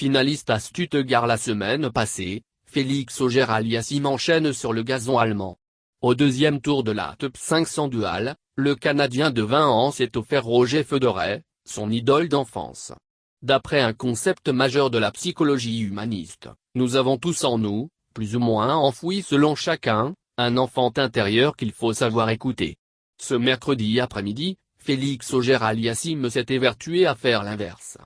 Finaliste à Stuttgart la semaine passée, Félix Auger-Aliassime enchaîne sur le gazon allemand. Au deuxième tour de la Top 500 Dual, le Canadien de 20 ans s'est offert Roger Federer, son idole d'enfance. D'après un concept majeur de la psychologie humaniste, nous avons tous en nous, plus ou moins enfoui selon chacun, un enfant intérieur qu'il faut savoir écouter. Ce mercredi après-midi, Félix Auger-Aliassime s'est évertué à faire l'inverse.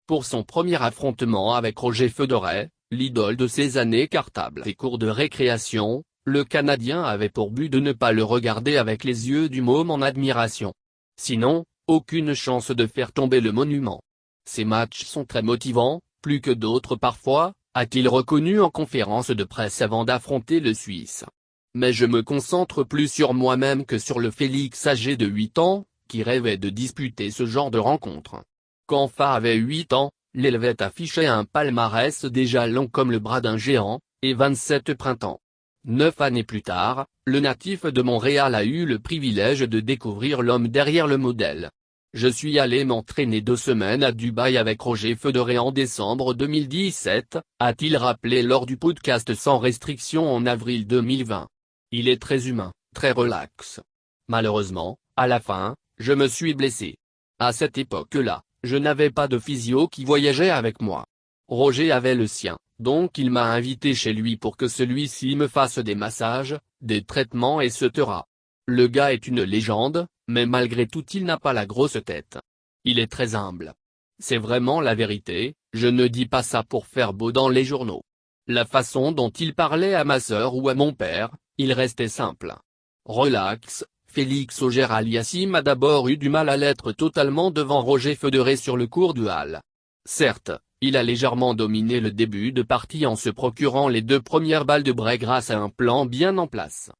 Pour son premier affrontement avec Roger Federer, l'idole de ses années cartables et cours de récréation, le Canadien avait pour but de ne pas le regarder avec les yeux du môme en admiration. Sinon, aucune chance de faire tomber le monument. Ces matchs sont très motivants, plus que d'autres parfois, a-t-il reconnu en conférence de presse avant d'affronter le Suisse. Mais je me concentre plus sur moi-même que sur le Félix âgé de 8 ans, qui rêvait de disputer ce genre de rencontre. Quand Fa avait 8 ans, l'Helvète affichait un palmarès déjà long comme le bras d'un géant, et 27 printemps. 9 années plus tard, le natif de Montréal a eu le privilège de découvrir l'homme derrière le modèle. Je suis allé m'entraîner 2 semaines à Dubaï avec Roger Federer en décembre 2017, a-t-il rappelé lors du podcast Sans restriction en avril 2020. Il est très humain, très relax. Malheureusement, à la fin, je me suis blessé. À cette époque-là, je n'avais pas de physio qui voyageait avec moi. Roger avait le sien, donc il m'a invité chez lui pour que celui-ci me fasse des massages, des traitements etc. Le gars est une légende, mais malgré tout il n'a pas la grosse tête. Il est très humble. C'est vraiment la vérité, je ne dis pas ça pour faire beau dans les journaux. La façon dont il parlait à ma sœur ou à mon père, il restait simple. Relax. Félix Auger-Aliassime a d'abord eu du mal à l'être totalement devant Roger Federer sur le court dual. Certes, il a légèrement dominé le début de partie en se procurant les 2 premières balles de break grâce à un plan bien en place.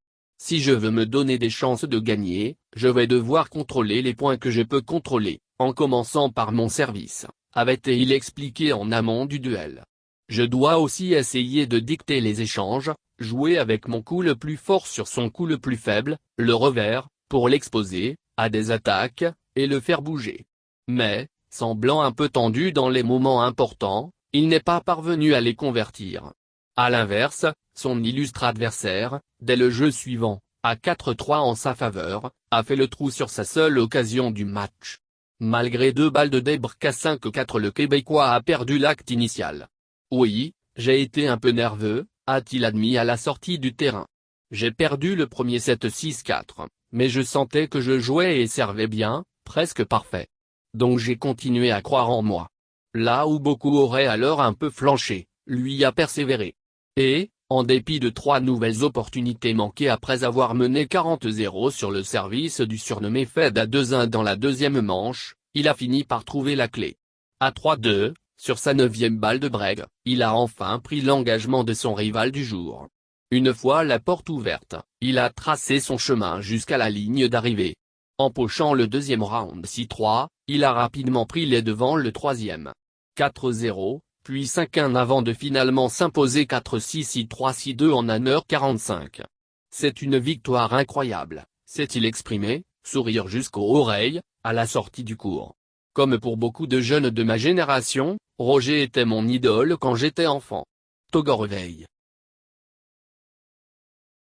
Si je veux me donner des chances de gagner, je vais devoir contrôler les points que je peux contrôler, en commençant par mon service, avait-il expliqué en amont du duel. Je dois aussi essayer de dicter les échanges, jouer avec mon coup le plus fort sur son coup le plus faible, le revers, pour l'exposer, à des attaques, et le faire bouger. Mais, semblant un peu tendu dans les moments importants, il n'est pas parvenu à les convertir. À l'inverse, son illustre adversaire, dès le jeu suivant, à 4-3 en sa faveur, a fait le trou sur sa seule occasion du match. Malgré 2 balles de débreak à 5-4 le Québécois a perdu l'acte initial. Oui, j'ai été un peu nerveux, a-t-il admis à la sortie du terrain. J'ai perdu le premier set 6-4, mais je sentais que je jouais et servais bien, presque parfait. Donc j'ai continué à croire en moi. Là où beaucoup auraient alors un peu flanché, lui a persévéré. Et, en dépit de 3 nouvelles opportunités manquées après avoir mené 40-0 sur le service du surnommé Fed à 2-1 dans la deuxième manche, il a fini par trouver la clé. À 3-2, sur sa 9e balle de break, il a enfin pris l'engagement de son rival du jour. Une fois la porte ouverte, il a tracé son chemin jusqu'à la ligne d'arrivée. Empochant le deuxième round 6-3, il a rapidement pris les devants le troisième. 4-0, puis 5-1 avant de finalement s'imposer 4-6 6-3 6-2 en 1h45. C'est une victoire incroyable, s'est-il exprimé, sourire jusqu'aux oreilles, à la sortie du court. Comme pour beaucoup de jeunes de ma génération, Roger était mon idole quand j'étais enfant. Togo Reveil.